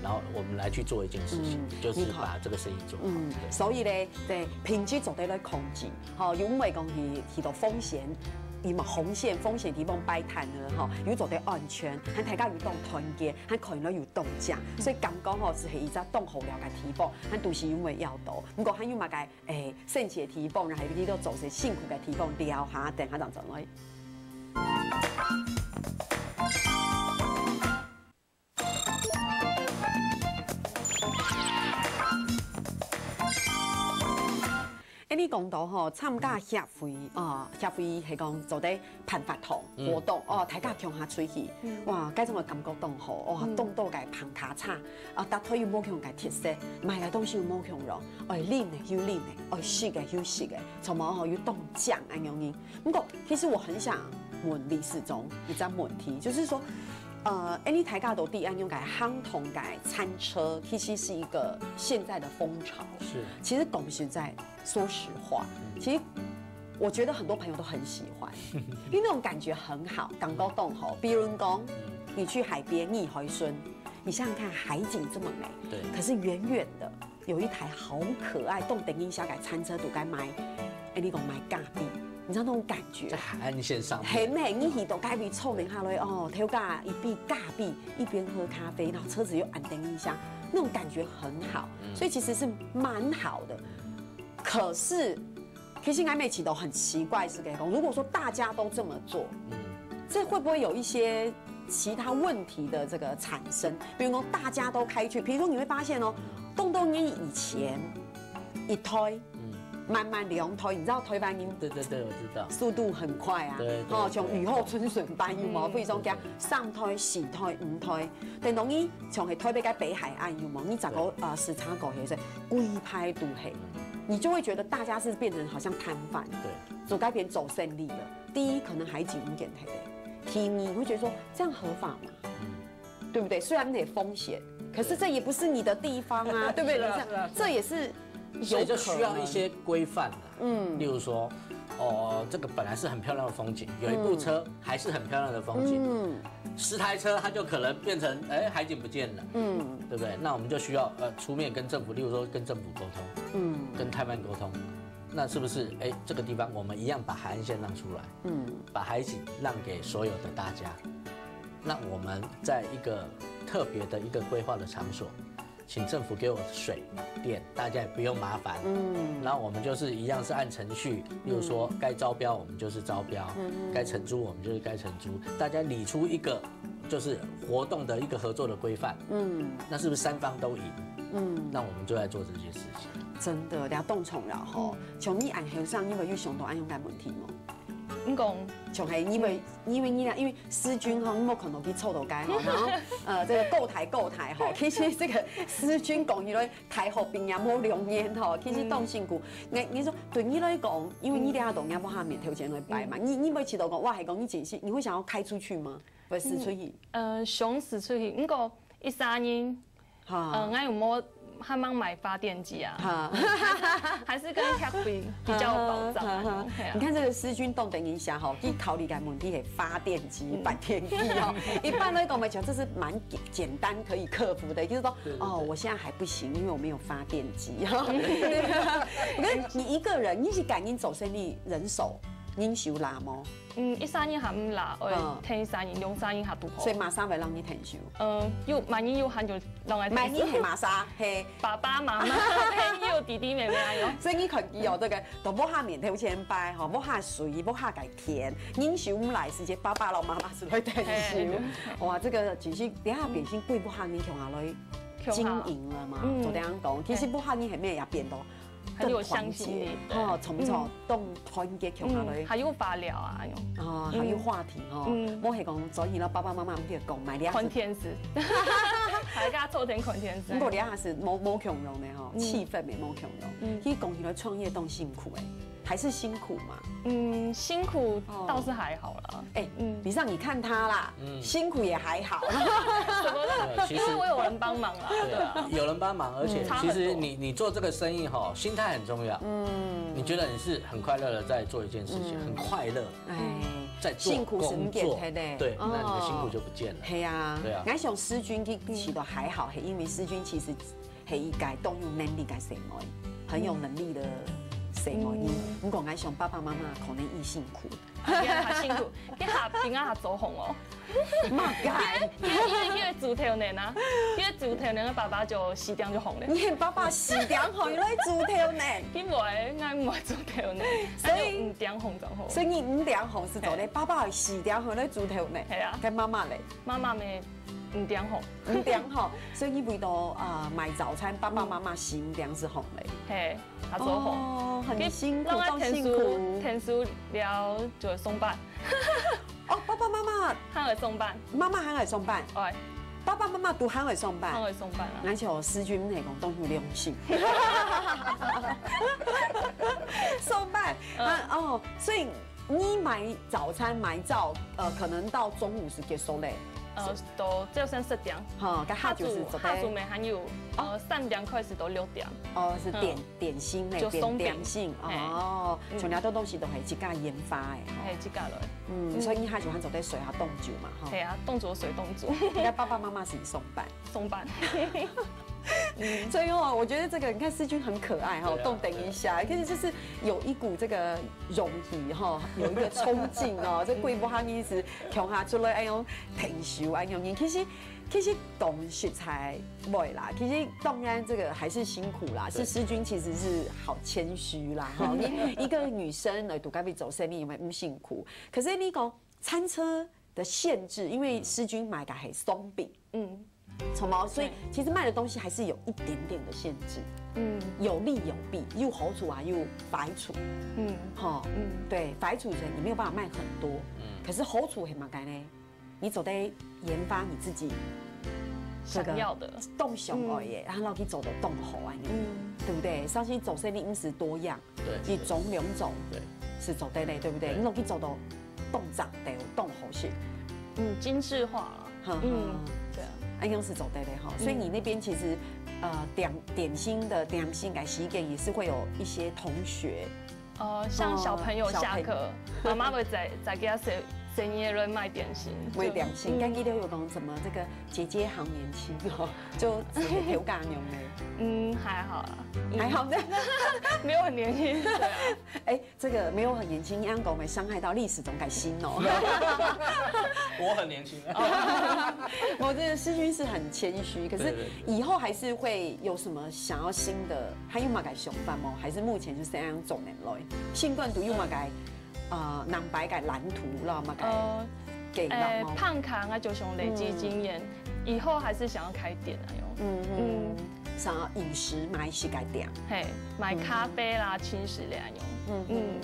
然后我们来去做一件事情，就是把这个生意做好。所以咧，对品质做得来控制，因为讲遇到风险。伊嘛风险地方摆摊了吼，又做得安全，和大家又当团结，和客人又动奖，所以感觉吼是伊只当好了嘅提防，和都是因为要到，不过还有嘛个圣洁提防，然后你都做些辛苦嘅提防了下，等下就做来。你讲到吼参加协会协会係講做啲辦法堂活動大家強下出去，哇，嗰種嘅感覺當好，哇，當到嘅棚卡叉搭台要冇強嘅鐵色，買嘅東西要冇強咯，愛練嘅要練嘅，愛識嘅要識嘅，從冇要當講咁樣嘅。不過其實我很想問李世忠一個問題，就是說。你大家都第安用改夯同改餐車，其實是一個現在的風潮。是，其實講實在，說實話，其實我覺得很多朋友都很喜歡，因為那種感覺很好，感覺動好。比如講，你去海邊逆海順，你想想看海景這麼美，對，可是遠遠的有一台好可愛動等音小改餐車，都該買，你講買咖啡。你知道那種感覺，在海岸線上面，很美。你去到街邊臭名下來挑架一邊咖啡，一邊喝咖啡，然後車子又安定一下，那種感覺很好。所以其實是蠻好的。可是，其實曖昧起都很奇怪是講，如果說大家都這麼做，這會不會有一些其他問題的這個產生？比如說大家都開去，比如說你會發現動動你以前一推。慢慢2推，你知道推班音？對，我知道。速度很快啊！對，像雨後春筍般有冇？譬如講叫3推、4推、5推，但當你像係推比較北海岸有冇？你整個時差狗其實龜拍肚黑，你就會覺得大家是變成好像攤販，對，走該邊走勝利了。第一，可能海景無限黑的；第二，你會覺得說這樣合法嗎？對不對？雖然有點風險，可是這也不是你的地方啊，對不對？這也是。所以就需要一些規範例如說，這個本來是很漂亮的風景，有一部車還是很漂亮的風景，10台車它就可能變成海景不見了，對不對？那我們就需要出面跟政府，例如說跟政府溝通，跟台灣溝通，那是不是這個地方我們一樣把海岸線讓出來，把海景讓給所有的大家，那我們在一個特別的一個規劃的場所。請政府給我水電，大家也不用麻煩。然後我們就是一樣是按程序，例如說該招標我們就是招標，該承租我們就是該承租，大家理出一個就是活動的一個合作的規範。那是不是3方都贏？那我們就來做這件事情。真的，你動從了吼，像你按後上，因為有上到按用嘅問題嗎？你講，像係因為思君哈，我可能去臭到街哈，然後這個購台哈，其實這個思君講起來台河邊也冇兩年哈，其實當辛苦。你說對你來講，因為你哋阿東也冇下面條件來擺嘛，你每次都講，哇係講你真是，你會想要開出去嗎？不是出去？想試出去，不過13年，我有冇？他們買發電機啊，還是跟協會比較有保障。你看這個思君動等一下哈，一考慮嘅問題係發電機、發電機哦。一般來講，我們講這是蠻簡單可以克服的，就是說我現在還不行，因為我沒有發電機。我跟你一個人，你是感應走生力人手。忍受辣吗？一三年还唔辣，我天三年、两三年还不好。所以马上会让你忍受。又万年又喊就让来。万年系马莎，系爸爸妈妈、朋友、弟弟妹妹啊哟。所以你看伊哦，这个都不下面头前摆吼，不下水，不下改甜，忍受唔来，是这爸爸老妈妈是来忍受。哇，这个其实等下变成贵不下你穷下来经营了嘛，就这样讲。其实不下你系咩也变到。很有向心力哦，从动团结强下来，还有发疗啊，哦，还有话题哦，我系讲，所以啦，爸爸妈妈唔要讲，买俩看天时，大家做点看天时。不过俩是冇强容的吼，气氛没冇强容。其实讲起来创业都辛苦哎，还是辛苦嘛。辛苦倒是还好啦。李尚，你看他啦，辛苦也还好。什么的？其实我有人帮忙啦。对啊，有人帮忙，而且其实你做这个生意哈，心态很重要。你觉得你是很快乐的在做一件事情，很快乐。在做辛苦是唔简单的。对，那你的辛苦就不见了。系啊，对啊。俺想思君其实还好，系因为思君其实系一改动用能力改成爱，很有能力的。谁我你？如果俺想爸爸妈妈可能亦辛苦，还辛苦，你下边下走红哦。嘛该，因为猪头年啊，因为猪头年的爸爸就4点就红了。你爸爸4点红，原来猪头年。佢唔会，俺唔会猪头年，所以5点红就好。所以你5点红是做咧，爸爸4点红咧猪头年。系啊，跟妈妈咧，妈妈咪5点红，5点红，所以你为到买早餐，爸爸妈妈5点是红嘞。嘿，他做红。哦，很辛苦，都辛苦。天书了就会送班。哦，爸爸妈妈还会送班，妈妈还会送班。哎，爸爸妈妈都还会送班。还会送班啊。而且我思君那种都有良心。送班哦，所以你买早餐买到可能到中午是结束嘞。到就算7点，下就是下午没还有3点开始到6点。哦，是点心嘞，点心哦，像了多东西都系自家研发的，系自家来。所以你还喜欢走在水下冻煮嘛？系啊，冻煮水冻煮。那爸爸妈妈是送班，送班。所以我觉得这个你看思君很可爱哈，动等一下，可是就是有一股这个容易哈，有一个冲劲哦，这贵不行意思，强下出来哎呦停手哎呦，其实懂食材不会啦，其实当然这个还是辛苦啦，是思君其实是好谦虚啦哈，一个女生来读咖啡走生意有没有辛苦？可是你讲餐车的限制，因为思君买的还松饼，从毛，所以其实卖的东西还是有一点点的限制，有利有弊，又好处啊，又坏处，对，坏处是你没有办法卖很多，可是好处很蛮该呢，你走在研发你自己想要的动熊而已，然后去走的动好啊，对不对？相信走生意饮食多样，对，一种两种，对，是走对嘞，对不对？你去走到动长的动好些，精致化了，对啊。安阳是走对的哈，所以你那边其实点心的点心改洗店也是会有一些同学，像小朋友下课，妈妈会在给他深夜来卖点心，卖点心。刚记得有讲什么这个姐姐好年轻哦，就有感用的。还好啦，还好的，没有很年轻。对啊，哎，这个没有很年轻，养狗没伤害到历史总改新哦。我很年轻。我这个思君是很谦虚，可是以后还是会有什么想要新的，还有嘛改熊饭吗？还是目前是这样种人类？新冠毒有嘛改南白改蓝图了嘛改？给胖卡啊，就想累积经验，以后还是想要开店啊用。想要饮食买是改店，嘿，买咖啡啦、轻食类用。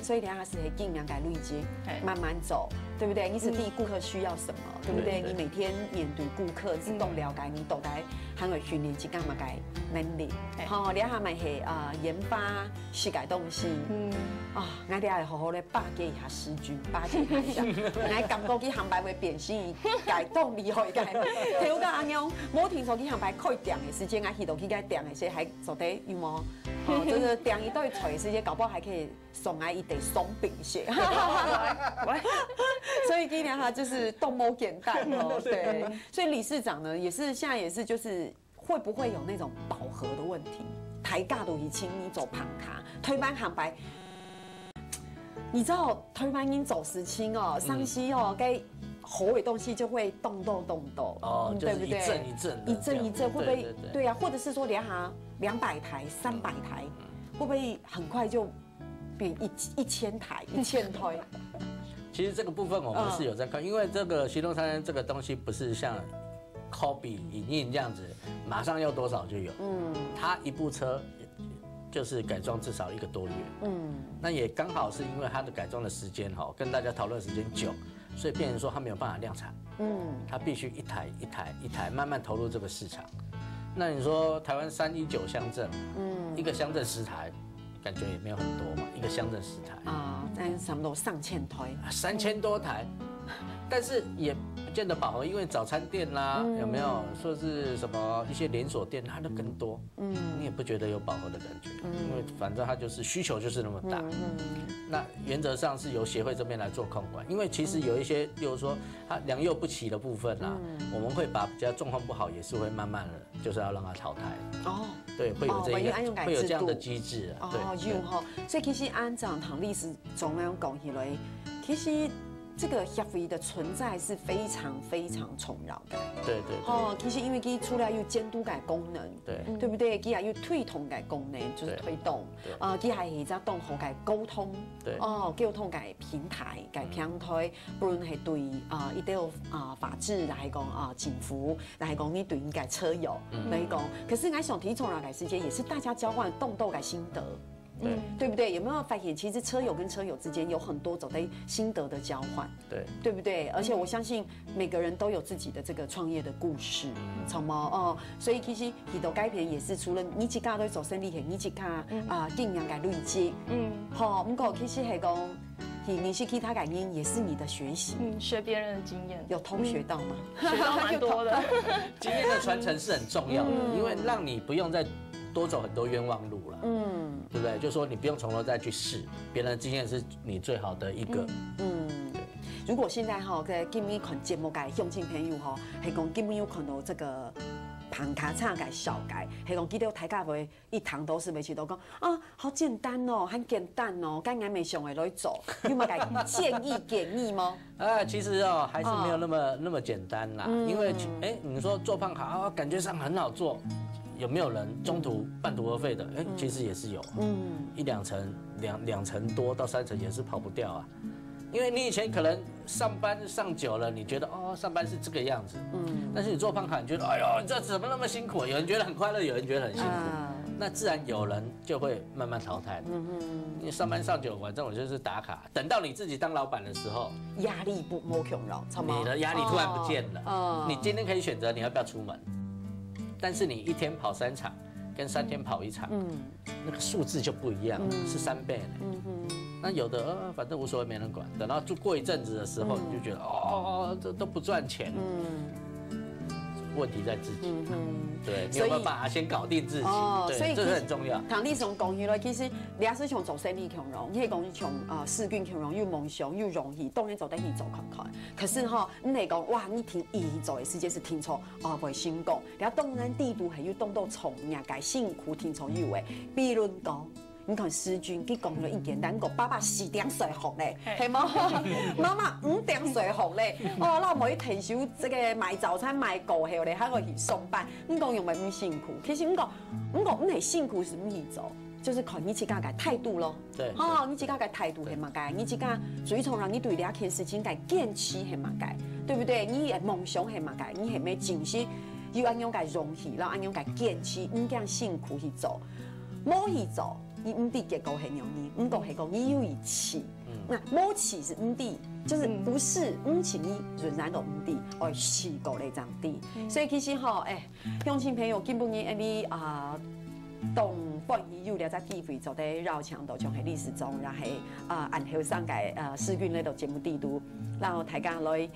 所以等下是可以尽量改累积，慢慢走，对不对？你是第一顾客需要什么，对不对？你每天面对顾客，自动了解你到底还会训练一干嘛改能力。好，你下咪系研发是改东西。我哋系好好咧巴结一下思君，巴结一下，我感觉去航班会变心，改动厉害改。跳个安样，冇听说去航班开店的时间，我去到去个店的时还做得有冇？就是店一对找的时间，搞不好还可以送来一堆松饼屑。所以今年哈就是动谋简单哦，对。所以理事长呢也是现在也是就是会不会有那种饱和的问题？抬价都已请你走旁卡，推班航班。你知道台湾人走时清哦，山西哦，该喉尾东西就会动哦，对不对？一阵一阵，会不会？对啊，或者是说连行200台、300台，会不会很快就变1000台、1000台？其实这个部分我们是有在看，因为这个行动餐这个东西不是像 copy 影印这样子，马上要多少就有。它一部车就是改装至少1个多月。那也刚好是因为它的改装的时间跟大家讨论时间久，所以变成说它没有办法量产。它必须一台慢慢投入这个市场。那你说台湾319乡镇，一个乡镇10台，感觉也没有很多嘛，一个乡镇10台啊，但差不多上千台，3000多台，但是也不见得饱和，因为早餐店啦，有没有说是什么一些连锁店，它的更多，你也不觉得有饱和的感觉，因为反正它就是需求就是那么大，那原则上是由协会这边来做控管，因为其实有一些，例如说它良莠不齐的部分啦，我们会把比较状况不好，也是会慢慢的，就是要让它淘汰。哦，对，会有这样的机制啊。有哈，所以其实按照唐历史中那样讲起来，其实这个协会的存在是非常非常重要的。对。哦，其实因为它除了有监督改功能，对不对？它还有推动改功能，就是推动。它还有在动后改沟通。对。哦，沟通改平台、改平台，不论是对一定有法治来讲警服来讲，你对应该车友来讲，可是俺想提重要改时间，也是大家交换动斗改心得。对不对？有没有发现，其实车友跟车友之间有很多种的心得的交换，对不对？而且我相信每个人都有自己的这个创业的故事，好吗？所以其实许多改变也是除了你一家都做生意，你一家经验的累积，好，不过其实是讲。你是其他感应，也是你的学习，学别人的经验，有偷学到吗？学到蛮多的。经验的传承是很重要的，因为让你不用再多走很多冤枉路了，对不对？就是说你不用从头再去试，别人的经验是你最好的一个，如果现在在今日看节目嘅乡亲朋友系讲根本有看到这个。旁卡叉改小改，系讲记得大家会一堂都是每次都讲好简单哦，很简单哦，该俺没想会来做，有冇改建议吗？其实还是没有那么简单啦，因为你说做胖卡感觉上很好做，有没有人中途半途而废的？其实也是有，1-2成、2成多到3成也是跑不掉啊。因为你以前可能上班上久了，你觉得上班是这个样子，但是你做胖卡，你觉得哎呦这怎么那么辛苦？有人觉得很快乐，有人觉得很辛苦，那自然有人就会慢慢淘汰。因为上班上久，反正我就是打卡，等到你自己当老板的时候，压力没穷了，你的压力突然不见了。你今天可以选择你要不要出门，但是你1天跑3场，跟3天跑1场，那个数字就不一样，是3倍呢。那有的反正无所谓，没人管。等到就过一阵子的时候，你就觉得这都不赚钱。问题在自己。对，你有没有办法先搞定自己？所以这是很重要。唐立松讲起来，其实你也是像做生意强容，你系讲像世军强容，又梦想又容易，当然做得去做看看。可是你来讲哇，你听做的时间是听错袂成功。然后当然地图还有动到从呀改辛苦听错有诶，比如讲。你看师君，佢讲了一件，咱个爸爸4點睡學咧，係冇？媽媽5點睡學咧，那我去提早這個賣早餐賣過後咧，喺個去上班，你講用咪唔辛苦？其實唔係辛苦是唔易做，就是看你自家嘅態度咯。對，你自家嘅態度係乜嘅？你自家最重要，你對呢一件事情嘅堅持係乜嘅？對不對？你嘅夢想係乜嘅？你係咪真是要按樣嘅容易，然後按樣嘅堅持，唔驚辛苦去做，冇去做。你唔啲結果很容易，唔講係講你有一起，那冇起是唔啲，就是不是唔起你仍然都唔啲，而起過嚟爭啲，所以其實鄉親朋友基本上你當關於有了在機會做得繞牆度，像係歷史中，然後按後生嘅視訊呢度節目地圖，然後大家來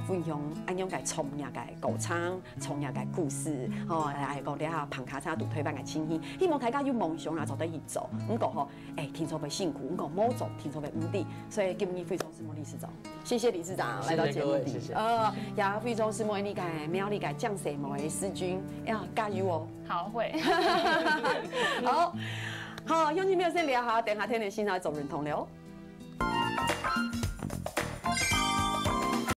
分享按樣嘅創業嘅過程、創業嘅故事，係講啲下旁卡叉獨推班嘅情形，希望大家有夢想啦，做得去做，唔講聽錯會辛苦，唔講冇做，聽錯會唔啲，所以今日非常師母理事長，謝謝理事長來到節目裡，也非常師母你嘅苗栗嘅將士們嘅師君，加油哦！好，會。好，鄉親朋友先聊下，等下聽你先來做認同了。